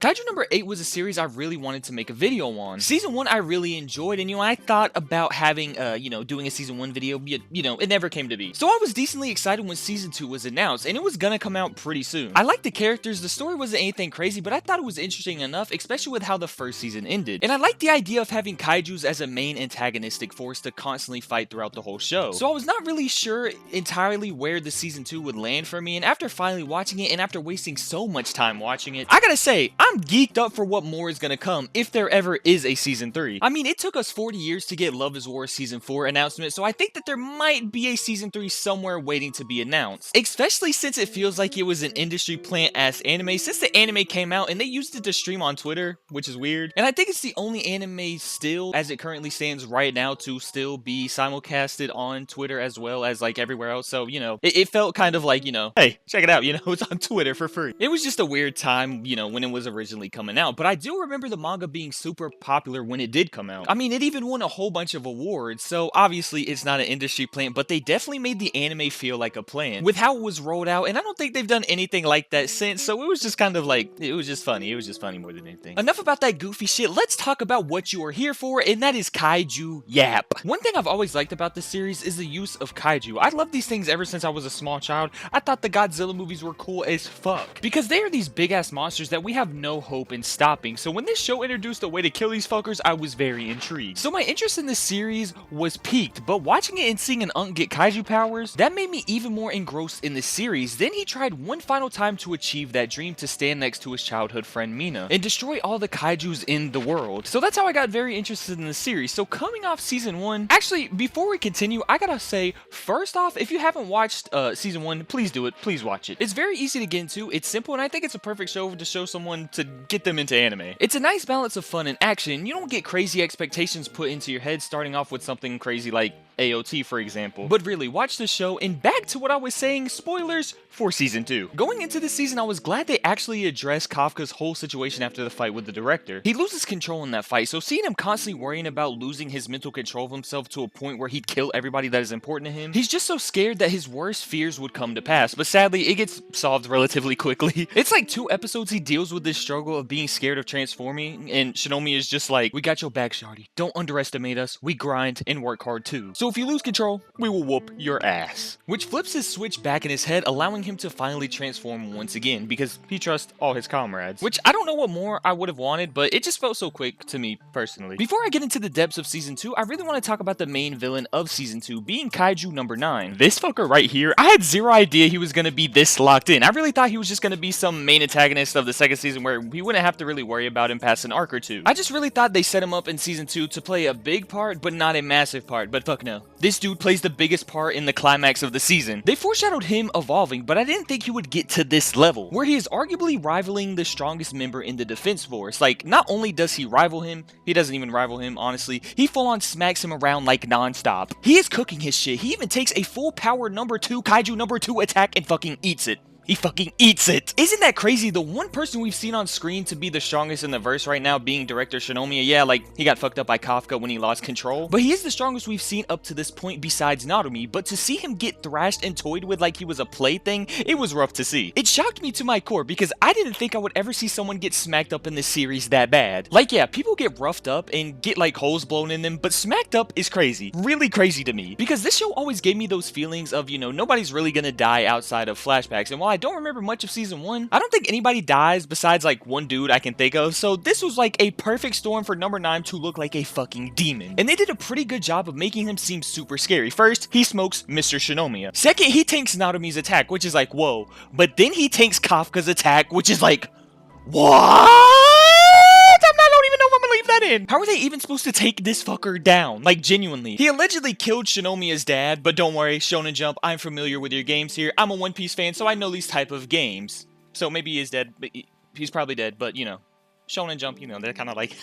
Kaiju number 8 was a series I really wanted to make a video on. Season 1 I really enjoyed, and I thought about having, doing a season 1 video, but, it never came to be. So I was decently excited when season 2 was announced, and it was gonna come out pretty soon. I liked the characters, the story wasn't anything crazy, but I thought it was interesting enough, especially with how the first season ended. And I liked the idea of having kaijus as a main antagonistic force to constantly fight throughout the whole show. So I was not really sure entirely where the season 2 would land for me, and after finally watching it, and after wasting so much time watching it, I gotta say, I'm geeked up for what more is gonna come if there ever is a season 3. I mean, it took us 40 years to get Love is War season 4 announcement, so I think that there might be a season 3 somewhere waiting to be announced. Especially since it feels like it was an industry plant-ass anime since the anime came out and they used it to stream on Twitter, which is weird. And I think it's the only anime still, as it currently stands right now, to still be simulcasted on Twitter as well as like everywhere else. So, it felt kind of like, hey, check it out, it's on Twitter for free. It was just a weird time, when it was originally coming out, but I do remember the manga being super popular when it did come out. I mean, it even won a whole bunch of awards, so obviously it's not an industry plant, but they definitely made the anime feel like a plant with how it was rolled out, and I don't think they've done anything like that since, so it was just kind of like, it was just funny more than anything. Enough about that goofy shit, let's talk about what you are here for, and that is kaiju yap. One thing I've always liked about this series is the use of kaiju. I love these things ever since I was a small child. I thought the Godzilla movies were cool as fuck, because they are these big ass monsters that we have no hope in stopping, so when this show introduced a way to kill these fuckers, I was very intrigued. So my interest in this series was piqued, but watching it and seeing an Unk get kaiju powers, that made me even more engrossed in the series. Then he tried one final time to achieve that dream to stand next to his childhood friend Mina and destroy all the kaijus in the world. So that's how I got very interested in the series. So coming off season 1, actually before we continue, I gotta say, first off, if you haven't watched season 1, please do it, please watch it. It's very easy to get into, it's simple, and I think it's a perfect show to show someone to get them into anime. It's a nice balance of fun and action. You don't get crazy expectations put into your head starting off with something crazy like AOT, for example. But really, watch the show, and back to what I was saying, spoilers for season 2. Going into this season, I was glad they actually addressed Kafka's whole situation after the fight with the director. He loses control in that fight, so seeing him constantly worrying about losing his mental control of himself to a point where he'd kill everybody that is important to him, he's just so scared that his worst fears would come to pass, but sadly, it gets solved relatively quickly. It's like 2 episodes he deals with this struggle of being scared of transforming, and Shinomi is just like, we got your back, shawty. Don't underestimate us. We grind and work hard too. So if you lose control, we will whoop your ass. Which flips his switch back in his head, allowing him to finally transform once again, because he trusts all his comrades. Which I don't know what more I would have wanted, but it just felt so quick to me personally. Before I get into the depths of season 2, I really want to talk about the main villain of season 2, being Kaiju number 9. This fucker right here, I had zero idea he was gonna be this locked in. I really thought he was just gonna be some main antagonist of the second season where we wouldn't have to really worry about him past an arc or two. I just really thought they set him up in season 2 to play a big part, but not a massive part, but fuck no. This dude plays the biggest part in the climax of the season. They foreshadowed him evolving, but I didn't think he would get to this level, where he is arguably rivaling the strongest member in the defense force. Like, not only does he rival him, he doesn't even rival him, honestly. He full-on smacks him around like non-stop. He is cooking his shit. He even takes a full power number 2 Kaiju number 2 attack and fucking eats it. He fucking eats it. Isn't that crazy? The one person we've seen on screen to be the strongest in the verse right now being director Shinomiya. Yeah, like, he got fucked up by Kafka when he lost control. But he is the strongest we've seen up to this point besides Narumi. But to see him get thrashed and toyed with like he was a plaything, it was rough to see. It shocked me to my core because I didn't think I would ever see someone get smacked up in this series that bad. Like, yeah, people get roughed up and get like holes blown in them, but smacked up is crazy. Really crazy to me. Because this show always gave me those feelings of, nobody's really gonna die outside of flashbacks. And while I don't remember much of season 1, I don't think anybody dies besides like one dude I can think of, so this was like a perfect storm for number 9 to look like a fucking demon. And they did a pretty good job of making him seem super scary. First, he smokes Mr. Shinomiya. Second, he tanks Narumi's attack, which is like, whoa. But then he tanks Kafka's attack, which is like, what? I don't even know if I'm gonna leave that in. How are they even supposed to take this fucker down? Like, genuinely. He allegedly killed Shinomiya's dad, but don't worry, Shonen Jump, I'm familiar with your games here. I'm a One Piece fan, so I know these type of games. So maybe he is dead, but he's probably dead, but Shonen Jump, they're kind of like...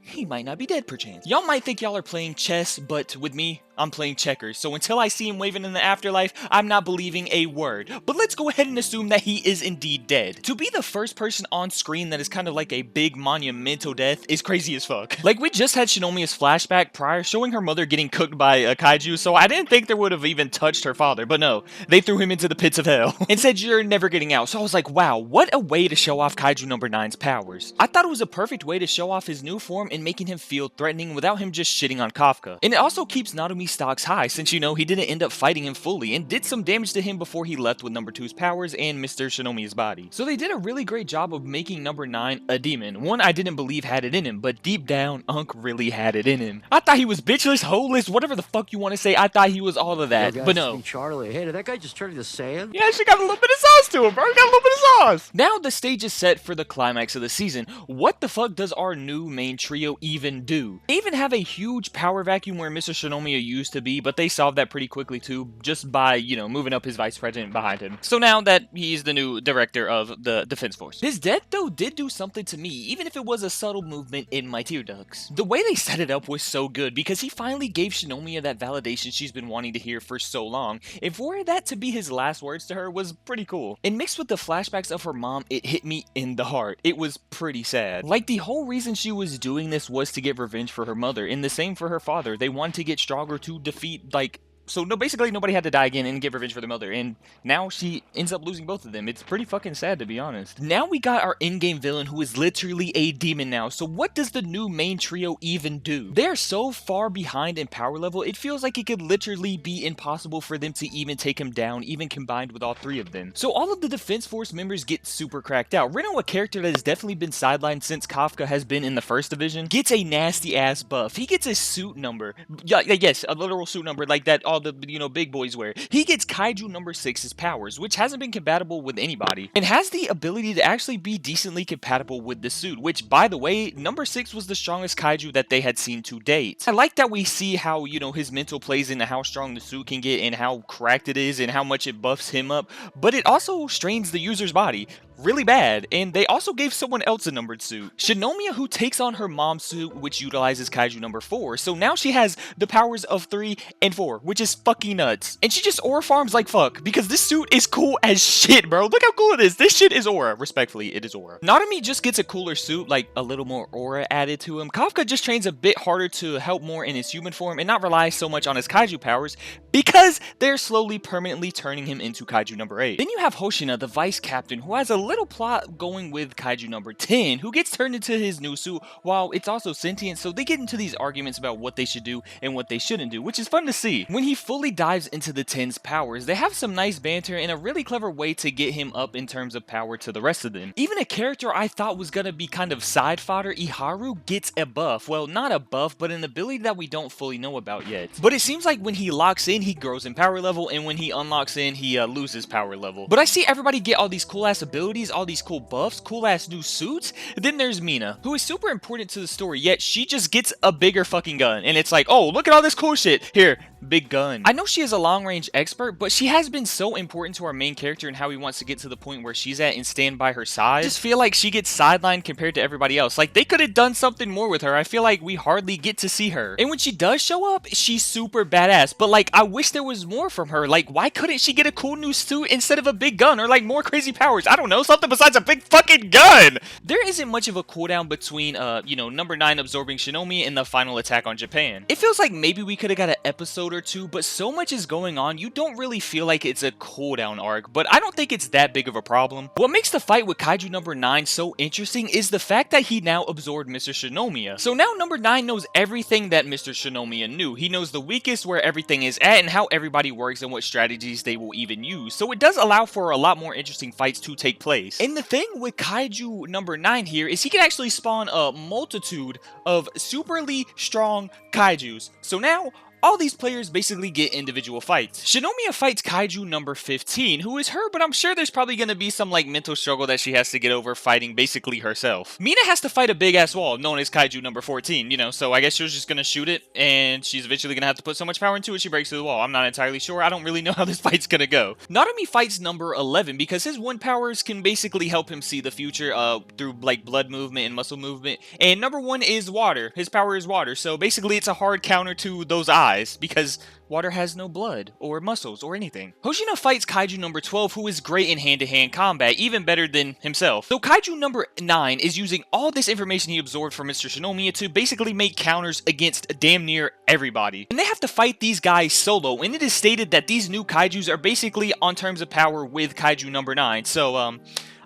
he might not be dead perchance. Y'all might think y'all are playing chess, but with me, I'm playing checkers, so until I see him waving in the afterlife, I'm not believing a word. But let's go ahead and assume that he is indeed dead. To be the first person on screen that is kind of like a big monumental death is crazy as fuck. Like, we just had Shinomiya's flashback prior showing her mother getting cooked by a kaiju, so I didn't think there would have even touched her father, but no, they threw him into the pits of hell and said you're never getting out. So I was like, wow, what a way to show off Kaiju number 9's powers. I thought it was a perfect way to show off his new form and making him feel threatening without him just shitting on Kafka. And it also keeps Narumi's stocks high since, you know, he didn't end up fighting him fully and did some damage to him before he left with number 2's powers and Mr. Shinomiya's body. So they did a really great job of making number 9 a demon. One I didn't believe had it in him, but deep down, Unk really had it in him. I thought he was bitchless, holeless, whatever the fuck you want to say. I thought he was all of that, but no. Charlie, hey, did that guy just turn into sand? Yeah, she got a little bit of sauce to him, bro. He got a little bit of sauce. Now the stage is set for the climax of the season. What the fuck does our new main trio even do? They even have a huge power vacuum where Mr. Shinomiya used to be, but they solved that pretty quickly too, just by, you know, moving up his vice president behind him. So now that he's the new director of the defense force. His death though did do something to me, even if it was a subtle movement in my tear ducts. The way they set it up was so good because he finally gave Shinomiya that validation she's been wanting to hear for so long, and for that to be his last words to her was pretty cool. And mixed with the flashbacks of her mom, it hit me in the heart. It was pretty sad. Like, the whole reason she was doing this was to get revenge for her mother, and the same for her father. They wanted to get stronger to defeat, like, so no, basically nobody had to die again and get revenge for their mother, and now she ends up losing both of them. It's pretty fucking sad, to be honest. Now we got our in-game villain who is literally a demon now, so what does the new main trio even do? They're so far behind in power level, it feels like it could literally be impossible for them to even take him down, even combined with all three of them. So all of the defense force members get super cracked out. Reno, a character that has definitely been sidelined since Kafka has been in the first division, gets a nasty ass buff. He gets a suit number. Yes, a literal suit number like that all the, you know, big boys wear. He gets Kaiju number 6's powers, which hasn't been compatible with anybody, and has the ability to actually be decently compatible with the suit, which, by the way, number 6 was the strongest Kaiju that they had seen to date. I like that we see how, you know, his mental plays into how strong the suit can get and how cracked it is and how much it buffs him up, but it also strains the user's body really bad, and they also gave someone else a numbered suit. Shinomiya, who takes on her mom's suit, which utilizes Kaiju number 4, so now she has the powers of 3 and 4, which is fucking nuts. And she just aura farms like fuck, because this suit is cool as shit, bro. Look how cool it is. This shit is aura. Respectfully, it is aura. Narumi just gets a cooler suit, like a little more aura added to him. Kafka just trains a bit harder to help more in his human form and not rely so much on his Kaiju powers, because they're slowly permanently turning him into Kaiju number 8. Then you have Hoshina, the vice captain, who has a little plot going with Kaiju number 10, who gets turned into his new suit while it's also sentient, so they get into these arguments about what they should do and what they shouldn't do, which is fun to see. When he fully dives into the 10's powers, they have some nice banter and a really clever way to get him up in terms of power to the rest of them. Even a character I thought was gonna be kind of side fodder, Iharu, gets a buff. Well, not a buff, but an ability that we don't fully know about yet. But it seems like when he locks in, he grows in power level, and when he unlocks in, he loses power level. But I see everybody get all these cool ass abilities, all these cool buffs, cool ass new suits. Then there's Mina, who is super important to the story, yet she just gets a bigger fucking gun, and it's like, oh, look at all this cool shit. Here, big gun. I know she is a long-range expert, but she has been so important to our main character and how he wants to get to the point where she's at and stand by her side. I just feel like she gets sidelined compared to everybody else. Like, they could have done something more with her. I feel like we hardly get to see her. And when she does show up, she's super badass, but like, I wish there was more from her. Like, why couldn't she get a cool new suit instead of a big gun, or like more crazy powers? I don't know, something besides a big fucking gun! There isn't much of a cooldown between, you know, number 9 absorbing Shinomiya and the final attack on Japan. It feels like maybe we could have got an episode or two, but so much is going on, you don't really feel like it's a cooldown arc, but I don't think it's that big of a problem. What makes the fight with Kaiju number 9 so interesting is the fact that he now absorbed Mr. Shinomiya. So now number 9 knows everything that Mr. Shinomiya knew. He knows the weakest, where everything is at, and how everybody works and what strategies they will even use. So it does allow for a lot more interesting fights to take place. And the thing with Kaiju number 9 here is he can actually spawn a multitude of superly strong Kaijus. So now all these players basically get individual fights. Shinomiya fights Kaiju number 15, who is her, but I'm sure there's probably gonna be some like mental struggle that she has to get over fighting basically herself. Mina has to fight a big ass wall known as Kaiju number 14, you know, so I guess she was just gonna shoot it and she's eventually gonna have to put so much power into it she breaks through the wall. I'm not entirely sure. I don't really know how this fight's gonna go. Narumi fights number 11 because his wind powers can basically help him see the future through like blood movement and muscle movement. And number 1 is water. His power is water. So basically it's a hard counter to those eyes because water has no blood or muscles or anything. Hoshino fights Kaiju number 12, who is great in hand-to-hand combat, even better than himself. So Kaiju number 9 is using all this information he absorbed from Mr. Shinomiya to basically make counters against damn near everybody. And they have to fight these guys solo, and it is stated that these new Kaijus are basically on terms of power with Kaiju number 9. So,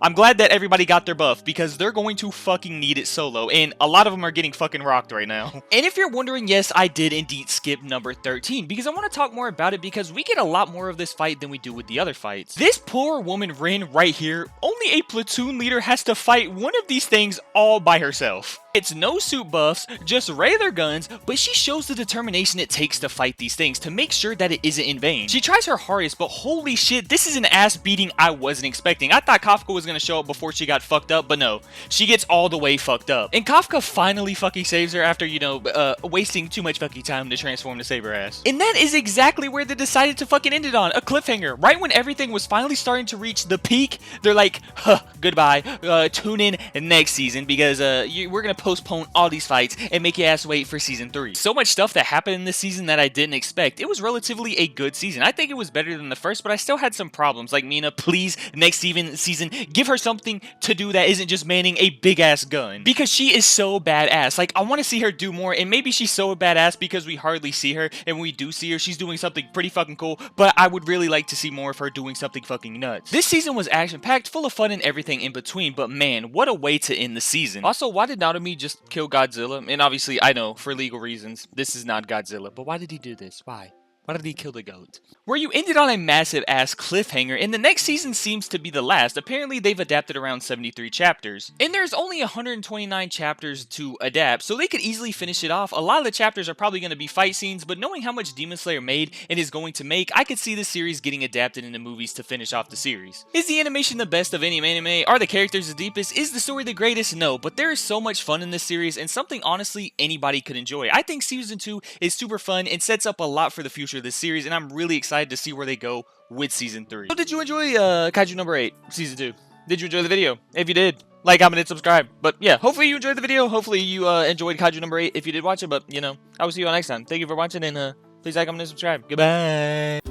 I'm glad that everybody got their buff because they're going to fucking need it solo, and a lot of them are getting fucking rocked right now. And if you're wondering, yes, I did indeed skip number 13 because I want to talk more about it because we get a lot more of this fight than we do with the other fights. This poor woman Rin right here, only a platoon leader has to fight one of these things all by herself. It's no suit buffs, just regular guns, but she shows the determination it takes to fight these things to make sure that it isn't in vain. She tries her hardest, but holy shit, this is an ass beating I wasn't expecting. I thought Kafka was gonna show up before she got fucked up, but no, she gets all the way fucked up. And Kafka finally fucking saves her after, you know, wasting too much fucking time to transform to save her ass. And that is exactly where they decided to fucking end it on, a cliffhanger. Right when everything was finally starting to reach the peak, they're like, huh, goodbye, tune in next season because we're gonna postpone all these fights and make your ass wait for season 3. So much stuff that happened in this season that I didn't expect. It was relatively a good season. I think it was better than the first, but I still had some problems. Like, Mina, please, next season, give her something to do that isn't just manning a big ass gun. Because she is so badass. Like, I want to see her do more, and maybe she's so badass because we hardly see her, and when we do see her, she's doing something pretty fucking cool, but I would really like to see more of her doing something fucking nuts. This season was action-packed, full of fun and everything in between, but man, what a way to end the season. Also, why did Narumi just kill Godzilla? And obviously, I know, for legal reasons, this is not Godzilla, but why did he do this? Why? Why did he kill the goat? Where you ended on a massive ass cliffhanger, and the next season seems to be the last. Apparently they've adapted around 73 chapters. And there's only 129 chapters to adapt, so they could easily finish it off. A lot of the chapters are probably going to be fight scenes, but knowing how much Demon Slayer made and is going to make, I could see the series getting adapted into movies to finish off the series. Is the animation the best of any anime? Are the characters the deepest? Is the story the greatest? No, but there is so much fun in this series, and something honestly anybody could enjoy. I think season 2 is super fun and sets up a lot for the future of this series, and I'm really excited to see where they go with season 3. So did you enjoy Kaiju number 8, season 2? Did you enjoy the video? If you did, like, comment, and subscribe. But yeah, hopefully you enjoyed the video. Hopefully you enjoyed Kaiju number 8 if you did watch it. But, you know, I will see you all next time. Thank you for watching, and please like, comment, and subscribe. Goodbye.